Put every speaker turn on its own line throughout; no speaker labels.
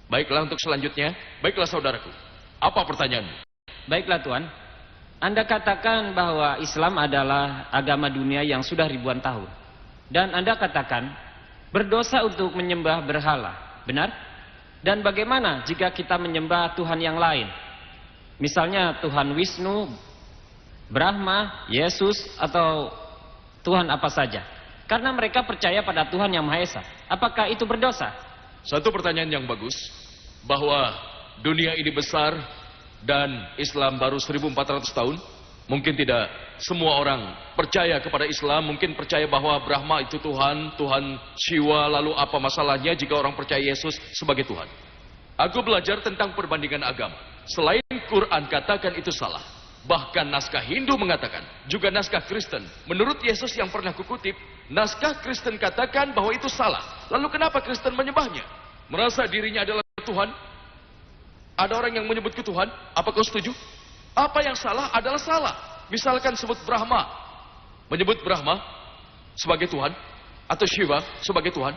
Baiklah untuk selanjutnya. Baiklah saudaraku. Apa pertanyaanmu?
Baiklah Tuan. Anda katakan bahwa Islam adalah agama dunia yang sudah ribuan tahun. Dan Anda katakan berdosa untuk menyembah berhala. Benar? Dan bagaimana jika kita menyembah Tuhan yang lain? Misalnya Tuhan Wisnu, Brahma, Yesus, atau Tuhan apa saja. Karena mereka percaya pada Tuhan yang Maha Esa. Apakah itu berdosa?
Satu pertanyaan yang bagus. Bahwa dunia ini besar dan Islam baru 1400 tahun. Mungkin tidak semua orang percaya kepada Islam. Mungkin percaya bahwa Brahma itu Tuhan, Tuhan Shiva. Lalu apa masalahnya jika orang percaya Yesus sebagai Tuhan? Aku belajar tentang perbandingan agama. Selain Quran katakan itu salah. Bahkan naskah Hindu mengatakan, juga naskah Kristen. Menurut Yesus yang pernah kukutip, naskah Kristen katakan bahwa itu salah. Lalu kenapa Kristen menyembahnya? Merasa dirinya adalah Tuhan? Ada orang yang menyebut ke Tuhan? Apa kau setuju? Apa yang salah adalah salah. Misalkan sebut Brahma. Menyebut Brahma sebagai Tuhan. Atau Shiva sebagai Tuhan.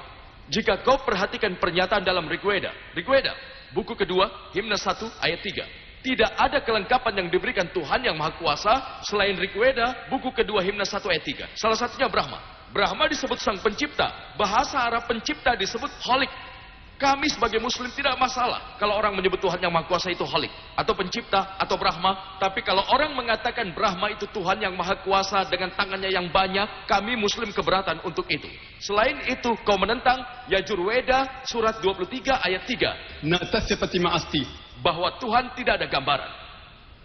Jika kau perhatikan pernyataan dalam Rigveda. Rigveda, buku kedua, himne 1 ayat 3. Tidak ada kelengkapan yang diberikan Tuhan yang Maha Kuasa selain Rigveda, buku kedua himne 1 ayat 3. Salah satunya Brahma. Brahma disebut sang pencipta. Bahasa Arab pencipta disebut Khalik. Kami sebagai Muslim tidak masalah kalau orang menyebut Tuhan yang Maha Kuasa itu Khalik atau pencipta atau Brahma. Tapi kalau orang mengatakan Brahma itu Tuhan yang Maha Kuasa dengan tangannya yang banyak, kami Muslim keberatan untuk itu. Selain itu, kau menentang Yajurveda surat 23 ayat 3. Bahwa Tuhan tidak ada gambaran.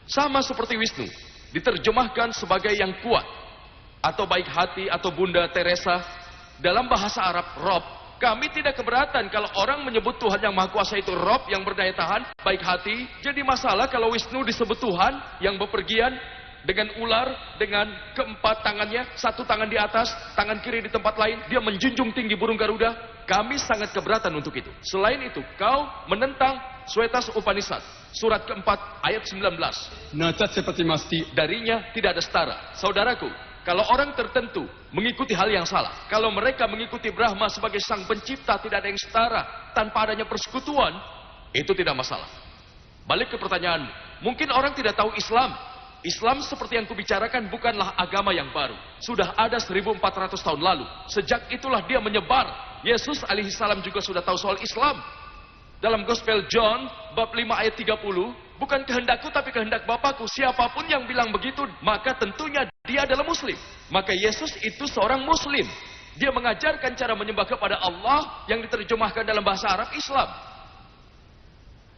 Sama seperti Wisnu, diterjemahkan sebagai yang kuat atau baik hati atau Bunda Teresa. Dalam bahasa Arab, Rob. Kami tidak keberatan kalau orang menyebut Tuhan yang Maha Kuasa itu Rob yang berdaya tahan, baik hati. Jadi masalah kalau Wisnu disebut Tuhan yang bepergian dengan ular, dengan keempat tangannya, satu tangan di atas, tangan kiri di tempat lain, dia menjunjung tinggi burung Garuda. Kami sangat keberatan untuk itu. Selain itu, kau menentang Shwetas Upanishad, surat keempat ayat 19. Darinya tidak ada setara. Saudaraku, kalau orang tertentu mengikuti hal yang salah, kalau mereka mengikuti Brahma sebagai sang pencipta, tidak ada yang setara, tanpa adanya persekutuan, itu tidak masalah. Balik ke pertanyaanmu, mungkin orang tidak tahu Islam. Islam seperti yang kubicarakan bukanlah agama yang baru. Sudah ada 1400 tahun lalu. Sejak itulah dia menyebar. Yesus alaihissalam juga sudah tahu soal Islam. Dalam Gospel John, bab 5 ayat 30, bukan kehendakku tapi kehendak Bapakku. Siapapun yang bilang begitu, maka tentunya dia adalah Muslim. Maka Yesus itu seorang Muslim. Dia mengajarkan cara menyembah kepada Allah yang diterjemahkan dalam bahasa Arab Islam.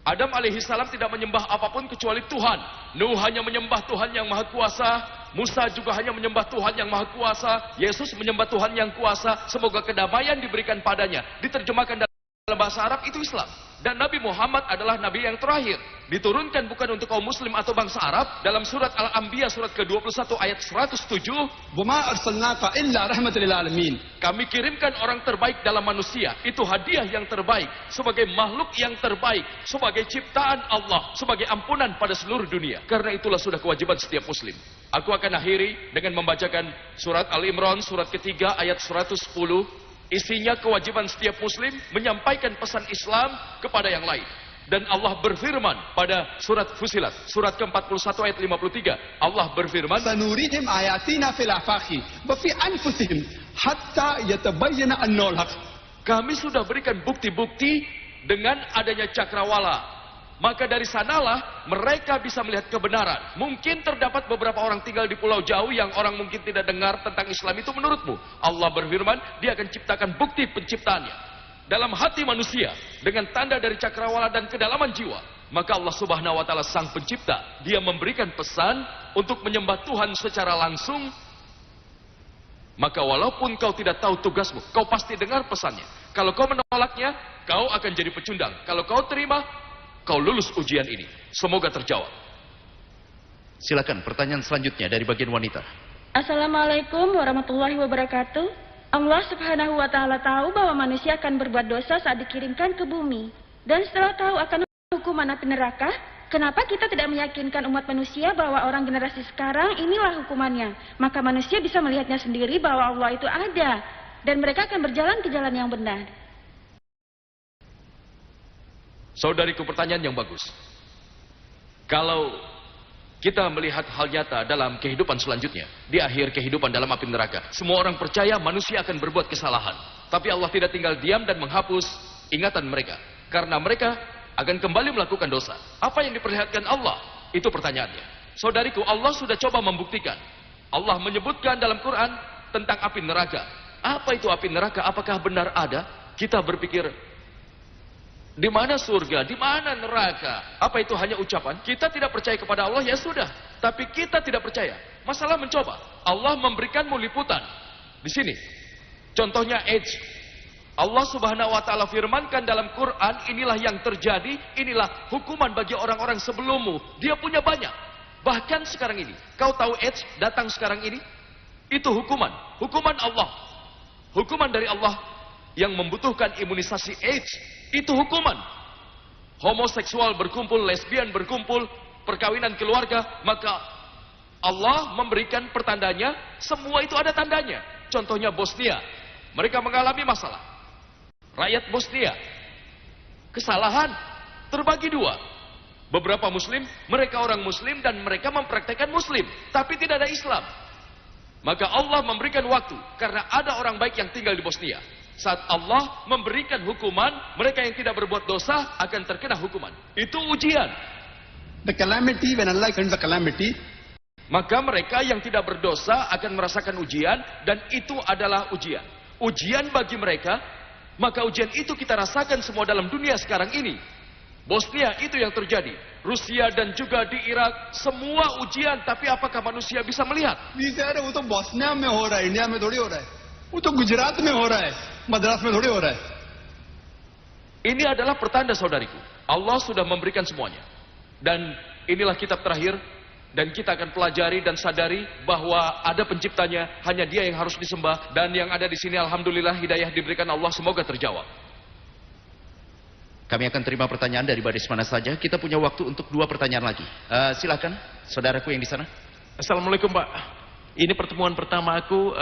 Adam alaihissalam tidak menyembah apapun kecuali Tuhan. Nuh hanya menyembah Tuhan yang Maha Kuasa. Musa juga hanya menyembah Tuhan yang Maha Kuasa. Yesus menyembah Tuhan yang kuasa. Semoga kedamaian diberikan padanya. Diterjemahkan dalam bahasa Arab itu Islam. Dan Nabi Muhammad adalah Nabi yang terakhir. Diturunkan bukan untuk kaum Muslim atau bangsa Arab. Dalam surat Al-Anbiya surat ke-21 ayat 107. Kami kirimkan orang terbaik dalam manusia. Itu hadiah yang terbaik. Sebagai makhluk yang terbaik. Sebagai ciptaan Allah. Sebagai ampunan pada seluruh dunia. Karena itulah sudah kewajiban setiap Muslim. Aku akan akhiri dengan membacakan surat Al-Imran surat ketiga ayat 110. Isinya kewajiban setiap Muslim menyampaikan pesan Islam kepada yang lain. Dan Allah berfirman pada surat Fusilat, surat ke-41 ayat 53. Allah berfirman,
"Sanurihim ayatina fil afaqi wa fi anfusihim hatta yatabayyana annal haq."
Kami sudah berikan bukti-bukti dengan adanya cakrawala. Maka dari sanalah mereka bisa melihat kebenaran. Mungkin terdapat beberapa orang tinggal di pulau jauh yang orang mungkin tidak dengar tentang Islam itu menurutmu. Allah berfirman, dia akan ciptakan bukti penciptaannya dalam hati manusia dengan tanda dari cakrawala dan kedalaman jiwa. Maka Allah Subhanahu wa taala sang pencipta, dia memberikan pesan untuk menyembah Tuhan secara langsung. Maka walaupun kau tidak tahu tugasmu, kau pasti dengar pesannya. Kalau kau menolaknya, kau akan jadi pecundang. Kalau kau terima, kau lulus ujian ini. Semoga terjawab. Silakan pertanyaan selanjutnya dari bagian wanita.
Assalamualaikum warahmatullahi wabarakatuh. Allah Subhanahu wa taala tahu bahwa manusia akan berbuat dosa saat dikirimkan ke bumi. Dan setelah tahu akan hukuman api neraka, kenapa kita tidak meyakinkan umat manusia bahwa orang generasi sekarang inilah hukumannya? Maka manusia bisa melihatnya sendiri bahwa Allah itu ada dan mereka akan berjalan ke jalan yang benar.
Saudariku, pertanyaan yang bagus. Kalau kita melihat hal nyata dalam kehidupan selanjutnya, di akhir kehidupan dalam api neraka, semua orang percaya manusia akan berbuat kesalahan. Tapi Allah tidak tinggal diam dan menghapus ingatan mereka. Karena mereka akan kembali melakukan dosa. Apa yang diperlihatkan Allah? Itu pertanyaannya. Saudariku, Allah sudah coba membuktikan. Allah menyebutkan dalam Quran tentang api neraka. Apa itu api neraka? Apakah benar ada? Kita berpikir, di mana surga? Di mana neraka? Apa itu hanya ucapan? Kita tidak percaya kepada Allah, ya sudah. Tapi kita tidak percaya. Masalah mencoba. Allah memberikanmu liputan. Di sini. Contohnya AIDS. Allah Subhanahu wa taala firmankan dalam Quran, inilah yang terjadi, inilah hukuman bagi orang-orang sebelummu. Dia punya banyak. Bahkan sekarang ini. Kau tahu AIDS datang sekarang ini? Itu hukuman. Hukuman Allah. Hukuman dari Allah yang membutuhkan imunisasi AIDS. Itu hukuman. Homoseksual berkumpul, lesbian berkumpul, perkawinan keluarga, maka Allah memberikan pertandanya. Semua itu ada tandanya. Contohnya Bosnia. Mereka mengalami masalah. Rakyat Bosnia. Kesalahan terbagi dua. Beberapa muslim, mereka orang muslim dan mereka mempraktekkan muslim. Tapi tidak ada Islam. Maka Allah memberikan waktu. Karena ada orang baik yang tinggal di Bosnia. Saat Allah memberikan hukuman, mereka yang tidak berbuat dosa akan terkena hukuman. Itu ujian.
The calamity, when Allah comes the calamity,
maka mereka yang tidak berdosa akan merasakan ujian, dan itu adalah ujian. Ujian bagi mereka, maka ujian itu kita rasakan semua dalam dunia sekarang ini. Bosnia itu yang terjadi. Rusia dan juga di Irak, semua ujian, tapi apakah manusia bisa melihat?
वो तो बोस्निया में हो रहा है, इंडिया में थोड़ी हो रहा है. वो तो गुजरात में हो रहा है, मद्रास में थोड़ी हो रहा है.
Ini adalah pertanda, saudariku. Allah sudah memberikan semuanya. Dan inilah kitab terakhir. Dan kita akan pelajari dan sadari bahwa ada penciptanya. Hanya dia yang harus disembah. Dan yang ada di sini, alhamdulillah, hidayah diberikan Allah. Semoga terjawab.
Kami akan terima pertanyaan dari baris mana saja. Kita punya waktu untuk 2 pertanyaan lagi. Silakan, saudaraku yang di sana.
Assalamualaikum, Pak. Ini pertemuan pertama aku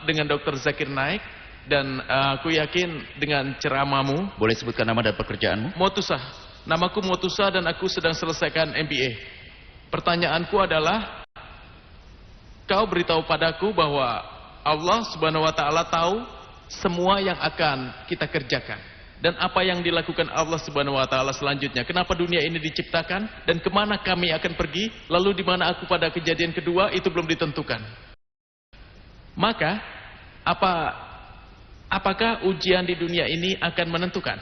dengan Dr. Zakir Naik. Dan aku yakin dengan ceramahmu.
Boleh sebutkan nama dan pekerjaanmu?
Motusa. Namaku Motusa dan aku sedang selesaikan MBA. Pertanyaanku adalah, kau beritahu padaku bahwa Allah Subhanahu wa taala tahu semua yang akan kita kerjakan. Dan apa yang dilakukan Allah Subhanahu wa taala selanjutnya. Kenapa dunia ini diciptakan dan kemana kami akan pergi, lalu di mana aku pada kejadian kedua, itu belum ditentukan. Maka apakah ujian di dunia ini akan menentukan?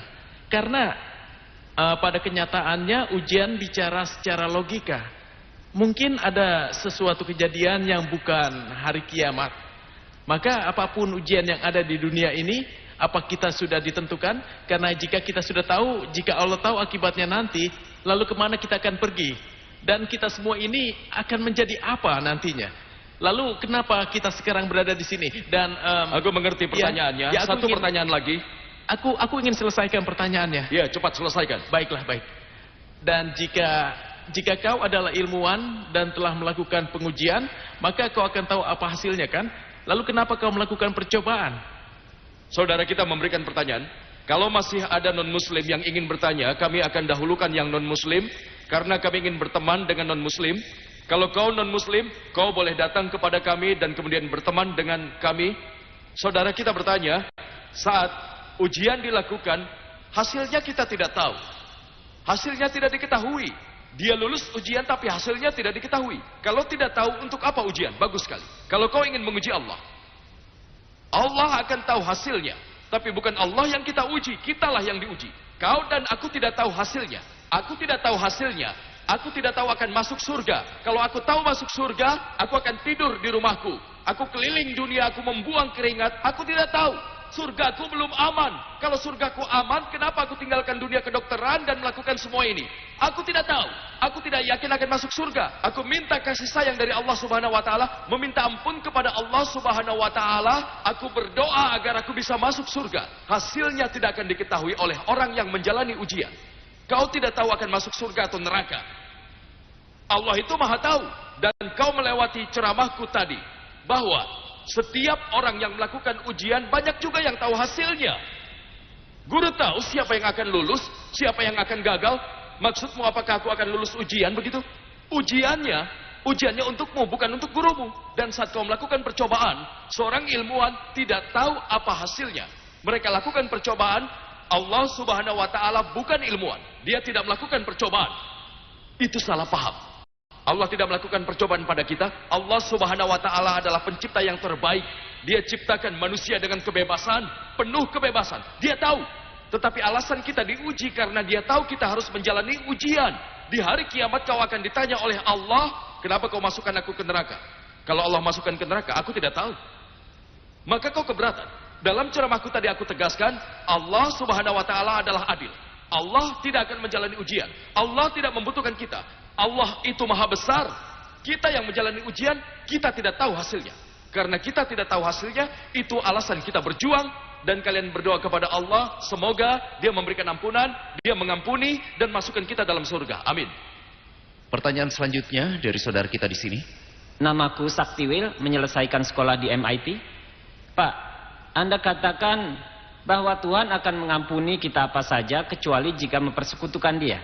Karena pada kenyataannya ujian bicara secara logika. Mungkin ada sesuatu kejadian yang bukan hari kiamat. Maka apapun ujian yang ada di dunia ini, apa kita sudah ditentukan? Karena jika kita sudah tahu, jika Allah tahu akibatnya nanti, lalu kemana kita akan pergi? Dan kita semua ini akan menjadi apa nantinya? Lalu kenapa kita sekarang berada di sini? Dan
aku mengerti pertanyaannya.
Ya,
Satu pertanyaan lagi.
Aku ingin selesaikan pertanyaannya.
Ya, cepat selesaikan.
Baiklah, baik. Dan jika kau adalah ilmuwan dan telah melakukan pengujian, maka kau akan tahu apa hasilnya, kan? Lalu kenapa kau melakukan percobaan?
Saudara kita memberikan pertanyaan. Kalau masih ada non-muslim yang ingin bertanya, kami akan dahulukan yang non-muslim. Karena kami ingin berteman dengan non-muslim. Kalau kau non-muslim, kau boleh datang kepada kami dan kemudian berteman dengan kami. Saudara kita bertanya, saat ujian dilakukan, hasilnya kita tidak tahu. Hasilnya tidak diketahui. Dia lulus ujian tapi hasilnya tidak diketahui. Kalau tidak tahu, untuk apa ujian? Bagus sekali. Kalau kau ingin menguji Allah, Allah akan tahu hasilnya. Tapi bukan Allah yang kita uji, kitalah yang diuji. Kau dan aku tidak tahu hasilnya. Aku tidak tahu hasilnya. Aku tidak tahu akan masuk surga. Kalau aku tahu masuk surga, aku akan tidur di rumahku. Aku keliling dunia, aku membuang keringat. Aku tidak tahu. Surgaku belum aman. Kalau surgaku aman, kenapa aku tinggalkan dunia kedokteran dan melakukan semua ini? Aku tidak tahu. Aku tidak yakin akan masuk surga. Aku minta kasih sayang dari Allah Subhanahu wa taala, meminta ampun kepada Allah Subhanahu wa taala. Aku berdoa agar aku bisa masuk surga. Hasilnya tidak akan diketahui oleh orang yang menjalani ujian. Kau tidak tahu akan masuk surga atau neraka. Allah itu Maha tahu. Dan kau melewati ceramahku tadi bahwa setiap orang yang melakukan ujian, banyak juga yang tahu hasilnya. Guru tahu siapa yang akan lulus, siapa yang akan gagal. Maksudmu apakah aku akan lulus ujian begitu? Ujiannya untukmu, bukan untuk gurumu. Dan saat kau melakukan percobaan, seorang ilmuwan tidak tahu apa hasilnya. Mereka lakukan percobaan, Allah Subhanahu wa Ta'ala bukan ilmuwan. Dia tidak melakukan percobaan. Itu salah paham. Allah tidak melakukan percobaan pada kita. Allah Subhanahu wa Ta'ala adalah pencipta yang terbaik. Dia ciptakan manusia dengan kebebasan, penuh kebebasan. Dia tahu. Tetapi alasan kita diuji karena dia tahu kita harus menjalani ujian. Di hari kiamat kau akan ditanya oleh Allah, kenapa kau masukkan aku ke neraka? Kalau Allah masukkan ke neraka, aku tidak tahu. Maka kau keberatan. Dalam ceramahku tadi aku tegaskan, Allah Subhanahu wa Ta'ala adalah adil. Allah tidak akan menjalani ujian. Allah tidak membutuhkan kita. Allah itu maha besar. Kita yang menjalani ujian, kita tidak tahu hasilnya. Karena kita tidak tahu hasilnya, itu alasan kita berjuang. Dan kalian berdoa kepada Allah, semoga Dia memberikan ampunan, Dia mengampuni, dan masukkan kita dalam surga. Amin.
Pertanyaan selanjutnya dari saudara kita di sini.
Namaku Saktiwil, menyelesaikan sekolah di MIT. Pak, Anda katakan bahwa Tuhan akan mengampuni kita apa saja kecuali jika mempersekutukan Dia.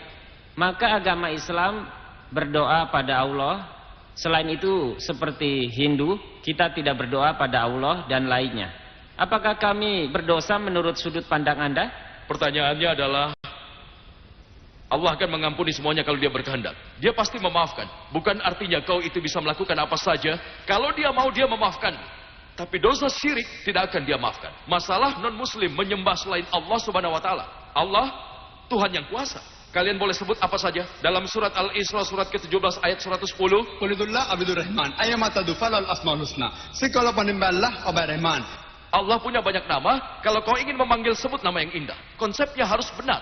Maka agama Islam berdoa pada Allah. Selain itu, seperti Hindu, kita tidak berdoa pada Allah dan lainnya. Apakah kami berdosa menurut sudut pandang Anda?
Pertanyaannya adalah, Allah akan mengampuni semuanya kalau Dia berkehendak. Dia pasti memaafkan. Bukan artinya kau itu bisa melakukan apa saja. Kalau Dia mau, Dia memaafkan. Tapi dosa syirik tidak akan Dia maafkan. Masalah non-muslim menyembah selain Allah Subhanahu wa Ta'ala. Allah, Tuhan yang kuasa. Kalian boleh sebut apa saja. Dalam surat Al-Isra surat ke-17 ayat 110.
Qulidullah Abdur Rahman. Ayamata dufalal asmaul husna. Sikala panimballah Abar Rahman.
Allah punya banyak nama. Kalau kau ingin memanggil, sebut nama yang indah. Konsepnya harus benar.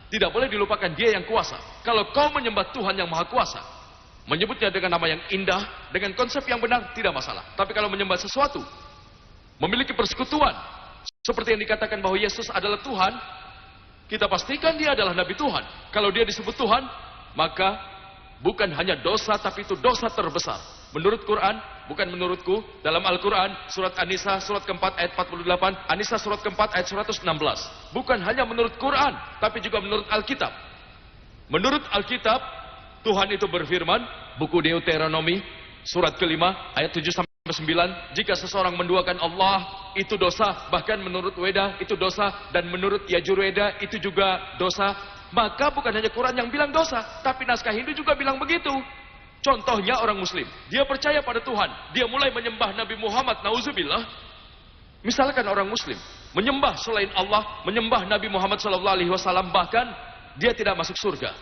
Tidak boleh dilupakan Dia yang kuasa. Kalau kau menyembah Tuhan yang maha kuasa, menyebutnya dengan nama yang indah, dengan konsep yang benar, tidak masalah. Tapi kalau menyembah sesuatu, memiliki persekutuan, seperti yang dikatakan bahwa Yesus adalah Tuhan, kita pastikan Dia adalah Nabi Tuhan. Kalau Dia disebut Tuhan, maka bukan hanya dosa, tapi itu dosa terbesar. Menurut Quran, bukan menurutku. Dalam Al-Quran, surat An-Nisa, surat keempat ayat 48, An-Nisa surat keempat ayat 116. Bukan hanya menurut Quran, tapi juga menurut Alkitab. Menurut Alkitab, Tuhan itu berfirman, buku Deuteronomi, surat kelima, ayat 7-9, jika seseorang menduakan Allah, itu dosa. Bahkan menurut Weda, itu dosa. Dan menurut Yajurweda, itu juga dosa. Maka bukan hanya Quran yang bilang dosa, tapi naskah Hindu juga bilang begitu. Contohnya orang Muslim, dia percaya pada Tuhan, dia mulai menyembah Nabi Muhammad, nauzubillah. Misalkan orang Muslim menyembah selain Allah, menyembah Nabi Muhammad SAW, bahkan dia tidak masuk surga.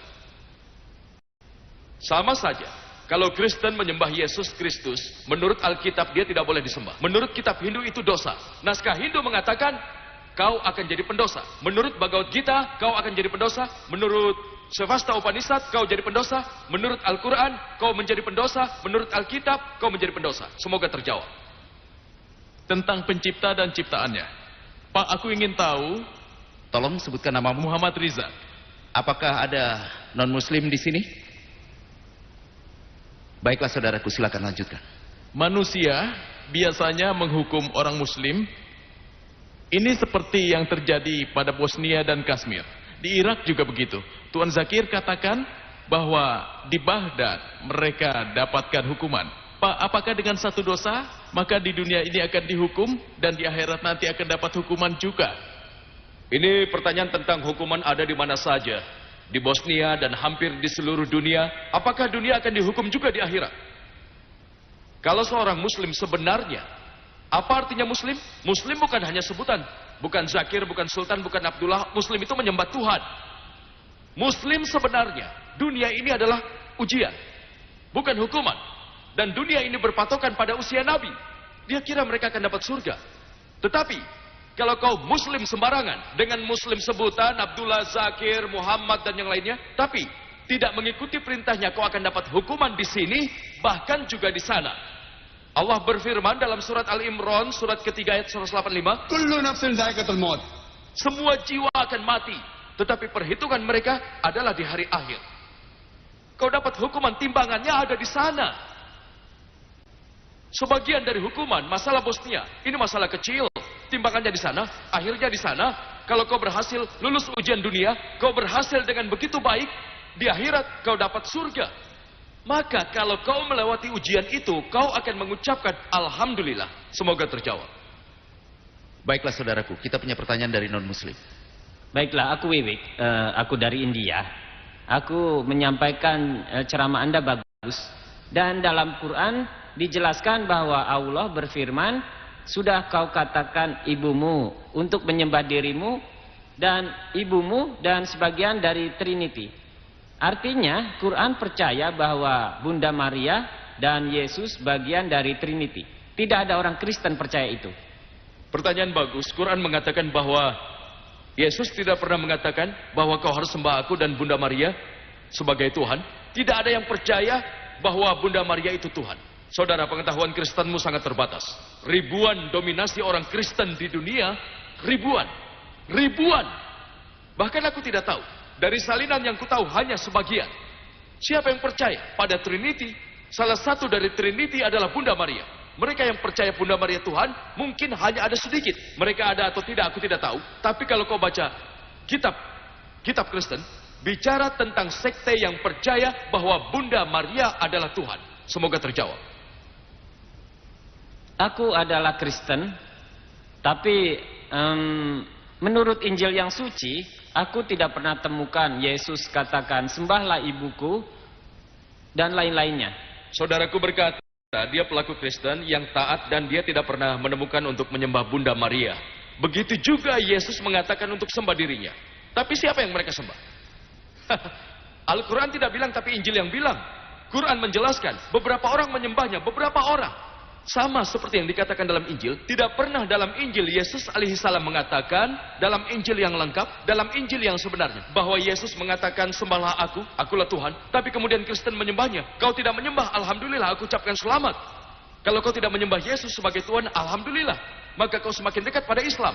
Sama saja, kalau Kristen menyembah Yesus Kristus, menurut Alkitab dia tidak boleh disembah. Menurut kitab Hindu itu dosa. Naskah Hindu mengatakan, kau akan jadi pendosa. Menurut Bhagavad Gita, kau akan jadi pendosa. Menurut Shvasta Upanishad, kau jadi pendosa. Menurut Al-Quran, kau menjadi pendosa. Menurut Alkitab, kau menjadi pendosa. Semoga terjawab.
Tentang pencipta dan ciptaannya. Pak, aku ingin tahu.
Tolong sebutkan namamu.
Muhammad Riza.
Apakah ada non-muslim di sini? Baiklah saudaraku, silakan lanjutkan.
Manusia biasanya menghukum orang Muslim. Ini seperti yang terjadi pada Bosnia dan Kashmir. Di Irak juga begitu. Tuan Zakir katakan bahwa di Baghdad mereka dapatkan hukuman. Pak, apakah dengan satu dosa, maka di dunia ini akan dihukum dan di akhirat nanti akan dapat hukuman juga?
Ini pertanyaan tentang hukuman ada di mana saja. Di Bosnia dan hampir di seluruh dunia. Apakah dunia akan dihukum juga di akhirat? Kalau seorang Muslim sebenarnya, apa artinya Muslim? Muslim bukan hanya sebutan. Bukan Zakir, bukan Sultan, bukan Abdullah. Muslim itu menyembah Tuhan. Muslim sebenarnya, dunia ini adalah ujian, bukan hukuman. Dan dunia ini berpatokan pada usia Nabi. Dia kira mereka akan dapat surga. Tetapi, kalau kau Muslim sembarangan, dengan Muslim sebutan, Abdullah, Zakir, Muhammad, dan yang lainnya, tapi tidak mengikuti perintahnya, kau akan dapat hukuman di sini, bahkan juga di sana. Allah berfirman dalam surat Al-Imran, surat ketiga ayat 185,
Kullu nafsin dha'iqatul maut.
semua jiwa akan mati, tetapi perhitungan mereka adalah di hari akhir. Kau dapat hukuman, timbangannya ada di sana. Sebagian dari hukuman, masalah Bosnia, ini masalah kecil, timbangannya di sana, akhirnya di sana. kalau kau berhasil lulus ujian dunia, kau berhasil dengan begitu baik, di akhirat kau dapat surga. Maka kalau kau melewati ujian itu, kau akan mengucapkan Alhamdulillah. Semoga terjawab.
Baiklah saudaraku, kita punya pertanyaan dari non-muslim.
Baiklah, aku Wiwik, aku dari India. Aku menyampaikan ceramah Anda bagus. Dan dalam Quran dijelaskan bahwa Allah berfirman, sudah kau katakan ibumu untuk menyembah dirimu dan ibumu dan sebagian dari Trinity. Artinya Quran percaya bahwa Bunda Maria dan Yesus bagian dari Trinity. Tidak ada orang Kristen percaya itu.
Pertanyaan bagus. Quran mengatakan bahwa Yesus tidak pernah mengatakan bahwa kau harus sembah aku dan Bunda Maria sebagai Tuhan. Tidak ada yang percaya bahwa Bunda Maria itu Tuhan. Saudara, pengetahuan Kristenmu sangat terbatas. Ribuan dominasi orang Kristen di dunia, ribuan. Bahkan aku tidak tahu. Dari salinan yang ku tahu hanya sebagian. Siapa yang percaya pada Trinity? Salah satu dari Trinity adalah Bunda Maria. Mereka yang percaya Bunda Maria Tuhan, mungkin hanya ada sedikit. Mereka ada atau tidak, aku tidak tahu. Tapi kalau kau baca kitab Kristen, bicara tentang sekte yang percaya bahwa Bunda Maria adalah Tuhan. Semoga terjawab.
Aku adalah Kristen, tapi menurut Injil yang suci, aku tidak pernah temukan Yesus katakan, sembahlah ibuku, dan lain-lainnya.
Saudaraku berkata, dia pelaku Kristen yang taat dan dia tidak pernah menemukan untuk menyembah Bunda Maria. Begitu juga Yesus mengatakan untuk sembah dirinya. Tapi siapa yang mereka sembah? Al-Quran tidak bilang, tapi Injil yang bilang. Quran menjelaskan, beberapa orang menyembahnya, beberapa orang. Sama seperti yang dikatakan dalam Injil, tidak pernah dalam Injil Yesus alaihissalam mengatakan, dalam Injil yang lengkap, dalam Injil yang sebenarnya, bahwa Yesus mengatakan, sembahlah aku, akulah Tuhan. Tapi kemudian Kristen menyembahnya. Kau tidak menyembah, Alhamdulillah, aku ucapkan selamat. Kalau kau tidak menyembah Yesus sebagai Tuhan, Alhamdulillah, maka kau semakin dekat pada Islam.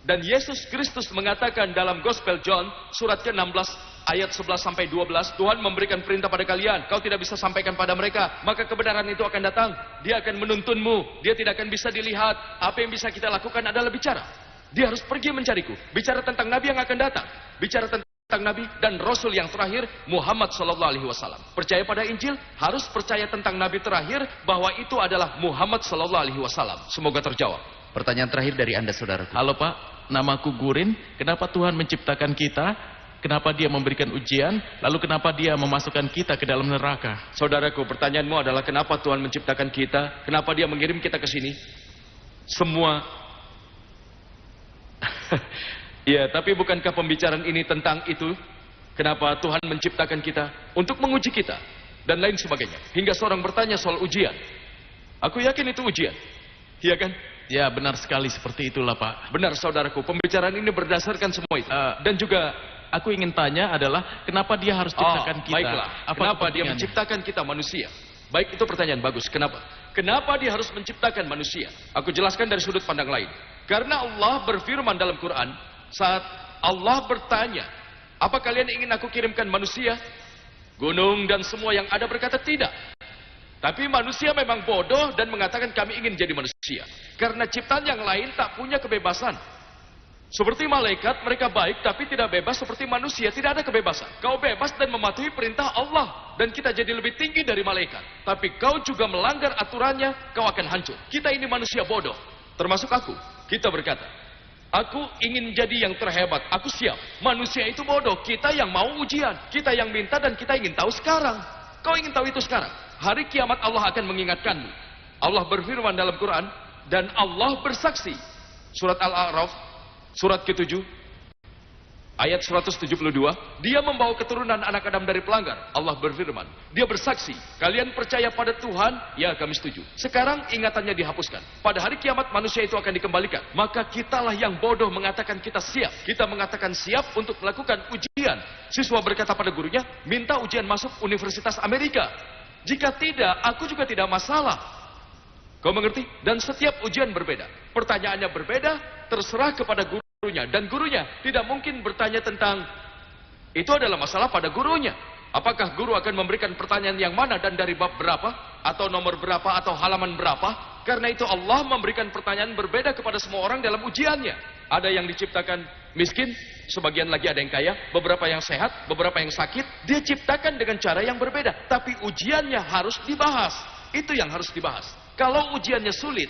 Dan Yesus Kristus mengatakan dalam Gospel John, surat ke-16, ayat 11-12, Tuhan memberikan perintah pada kalian, kau tidak bisa sampaikan pada mereka, maka kebenaran itu akan datang, dia akan menuntunmu, dia tidak akan bisa dilihat. Apa yang bisa kita lakukan adalah bicara. Dia harus pergi mencariku, bicara tentang Nabi yang akan datang, bicara tentang Nabi dan Rasul yang terakhir, Muhammad SAW. Percaya pada Injil, harus percaya tentang Nabi terakhir, bahwa itu adalah Muhammad SAW. Semoga terjawab.
Pertanyaan terakhir dari Anda saudaraku.
Halo Pak, namaku Gurin. Kenapa Tuhan menciptakan kita? Kenapa dia memberikan ujian? Lalu kenapa dia memasukkan kita ke dalam neraka?
Saudaraku, pertanyaanmu adalah kenapa Tuhan menciptakan kita? Kenapa dia mengirim kita ke sini? Semua. Ya, tapi bukankah pembicaraan ini tentang itu? Kenapa Tuhan menciptakan kita? Untuk menguji kita. Dan lain sebagainya. Hingga seorang bertanya soal ujian. Aku yakin itu ujian. Iya kan?
Ya, benar sekali seperti itulah Pak.
Benar saudaraku, pembicaraan ini berdasarkan semua itu. Dan juga
aku ingin tanya adalah kenapa dia harus ciptakan kita?
Baiklah, kenapa dia menciptakan kita manusia? Baik, itu pertanyaan bagus. Kenapa? Kenapa dia harus menciptakan manusia? Aku jelaskan dari sudut pandang lain. Karena Allah berfirman dalam Quran, saat Allah bertanya, apa kalian ingin aku kirimkan manusia? Gunung dan semua yang ada berkata tidak. Tapi manusia memang bodoh dan mengatakan kami ingin jadi manusia. Karena ciptaan yang lain tak punya kebebasan. Seperti malaikat, mereka baik tapi tidak bebas seperti manusia. Tidak ada kebebasan. Kau bebas dan mematuhi perintah Allah. Dan kita jadi lebih tinggi dari malaikat. Tapi kau juga melanggar aturannya, kau akan hancur. Kita ini manusia bodoh. Termasuk aku. Kita berkata, aku ingin jadi yang terhebat. Aku siap. Manusia itu bodoh. Kita yang mau ujian. Kita yang minta dan kita ingin tahu sekarang. Kau ingin tahu itu sekarang. Hari kiamat Allah akan mengingatkanmu. Allah berfirman dalam Quran, dan Allah bersaksi. Surat Al-A'raf, surat ke-7, ayat 172. Dia membawa keturunan anak Adam dari pelanggar. Allah berfirman, dia bersaksi, kalian percaya pada Tuhan? Ya, kami setuju. Sekarang ingatannya dihapuskan. Pada hari kiamat manusia itu akan dikembalikan. Maka kitalah yang bodoh mengatakan kita siap. Kita mengatakan siap untuk melakukan ujian. Siswa berkata pada gurunya, minta ujian masuk Universitas Amerika. Jika tidak, aku juga tidak masalah. Kau mengerti? Dan setiap ujian berbeda. Pertanyaannya berbeda, terserah kepada gurunya. Dan gurunya tidak mungkin bertanya tentang, itu adalah masalah pada gurunya. Apakah guru akan memberikan pertanyaan yang mana dan dari bab berapa? Atau nomor berapa? Atau halaman berapa? Karena itu Allah memberikan pertanyaan berbeda kepada semua orang dalam ujiannya. Ada yang diciptakan miskin, sebagian lagi ada yang kaya, beberapa yang sehat, beberapa yang sakit. Dia ciptakan dengan cara yang berbeda, tapi ujiannya harus dibahas. Itu yang harus dibahas. Kalau ujiannya sulit,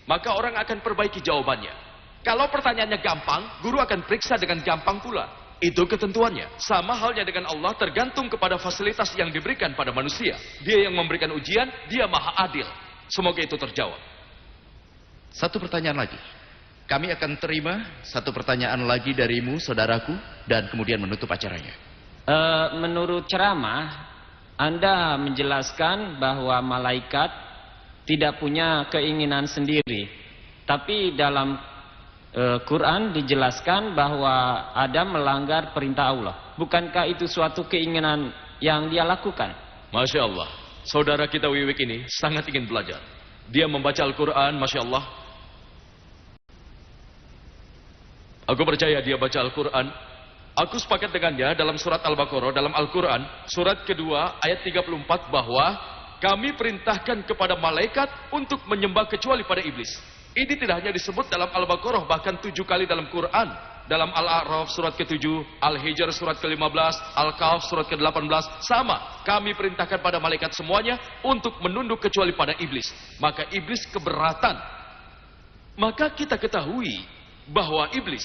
maka orang akan perbaiki jawabannya. Kalau pertanyaannya gampang, guru akan periksa dengan gampang pula. Itu ketentuannya. Sama halnya dengan Allah, tergantung kepada fasilitas yang diberikan pada manusia. Dia yang memberikan ujian, dia maha adil. Semoga itu terjawab.
Satu pertanyaan lagi. Kami akan terima satu pertanyaan lagi darimu, saudaraku, dan kemudian menutup acaranya.
Menurut ceramah, Anda menjelaskan bahwa malaikat tidak punya keinginan sendiri. Tapi dalam Quran dijelaskan bahwa Adam melanggar perintah Allah. Bukankah itu suatu keinginan yang dia lakukan?
Masya Allah. Saudara kita Wiwik ini sangat ingin belajar. Dia membaca Al-Quran, Masya Allah. Aku percaya dia baca Al-Quran. Aku sepakat dengannya dalam surat Al-Baqarah, dalam Al-Quran, surat kedua, ayat 34, bahwa kami perintahkan kepada malaikat untuk menyembah kecuali pada iblis. Ini tidak hanya disebut dalam Al-Baqarah, bahkan 7 kali dalam Quran. Dalam Al-A'raf surat ke-7, Al-Hijr surat ke-15, Al-Kahf surat ke-18, sama. Kami perintahkan pada malaikat semuanya untuk menunduk kecuali pada iblis. Maka iblis keberatan. Maka kita ketahui bahwa iblis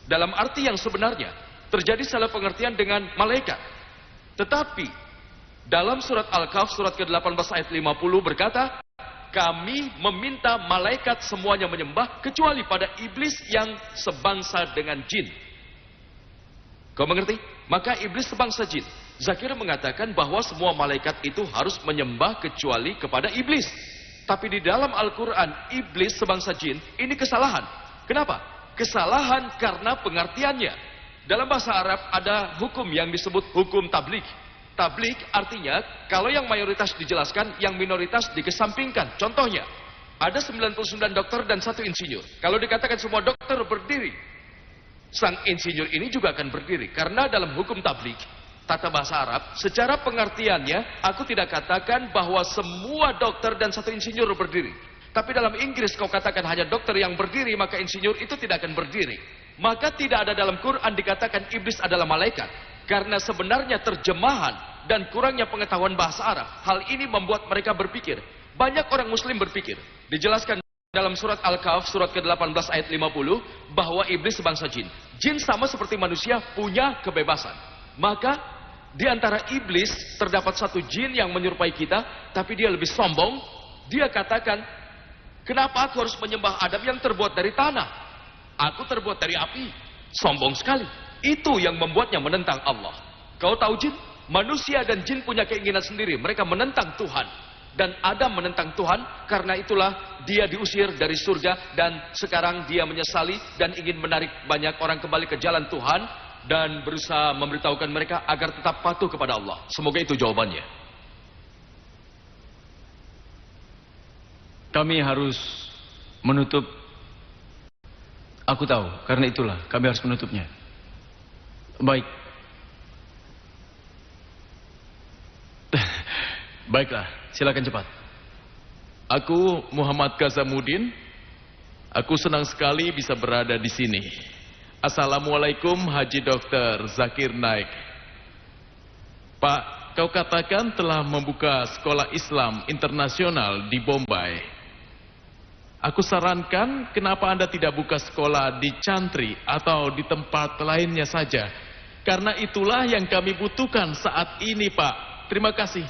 dalam arti yang sebenarnya terjadi salah pengertian dengan malaikat. Tetapi dalam surat Al-Kahf surat ke-18 ayat 50 berkata, kami meminta malaikat semuanya menyembah kecuali pada iblis yang sebangsa dengan jin. Kau mengerti? Maka iblis sebangsa jin. Zakir mengatakan bahwa semua malaikat itu harus menyembah kecuali kepada iblis. Tapi di dalam Al-Quran, iblis sebangsa jin ini kesalahan. Kenapa? Kesalahan karena pengertiannya. Dalam bahasa Arab ada hukum yang disebut hukum tablik. Tablik artinya kalau yang mayoritas dijelaskan, yang minoritas dikesampingkan. Contohnya, ada 99 dokter dan 1 insinyur. Kalau dikatakan semua dokter berdiri, sang insinyur ini juga akan berdiri. Karena dalam hukum tablik, tata bahasa Arab, secara pengertiannya, aku tidak katakan bahwa semua dokter dan 1 insinyur berdiri. Tapi dalam Inggris kau katakan hanya dokter yang berdiri, maka insinyur itu tidak akan berdiri. Maka tidak ada dalam Quran dikatakan iblis adalah malaikat. Karena sebenarnya terjemahan dan kurangnya pengetahuan bahasa Arab, hal ini membuat mereka berpikir. Banyak orang muslim berpikir. Dijelaskan dalam surat Al-Kahf, surat ke-18 ayat 50, bahwa iblis sebangsa jin. Jin sama seperti manusia, punya kebebasan. Maka, di antara iblis, terdapat satu jin yang menyerupai kita, tapi dia lebih sombong. Dia katakan, kenapa aku harus menyembah Adam yang terbuat dari tanah? Aku terbuat dari api. Sombong sekali. Itu yang membuatnya menentang Allah. Kau tahu jin? Manusia dan jin punya keinginan sendiri. Mereka menentang Tuhan. Dan Adam menentang Tuhan. Karena itulah dia diusir dari surga. Dan sekarang dia menyesali dan ingin menarik banyak orang kembali ke jalan Tuhan. Dan berusaha memberitahukan mereka agar tetap patuh kepada Allah. Semoga itu jawabannya.
Kami harus menutup. Aku tahu, karena itulah kami harus menutupnya. Baik. Baiklah, silakan cepat.
Aku Muhammad Kazamuddin. Aku senang sekali bisa berada di sini. Assalamualaikum Haji Dr. Zakir Naik. Pak, kau katakan telah membuka sekolah Islam internasional di Bombay. Aku sarankan kenapa Anda tidak buka sekolah di Chantry atau di tempat lainnya saja. Karena itulah yang kami butuhkan saat ini, Pak. Terima kasih.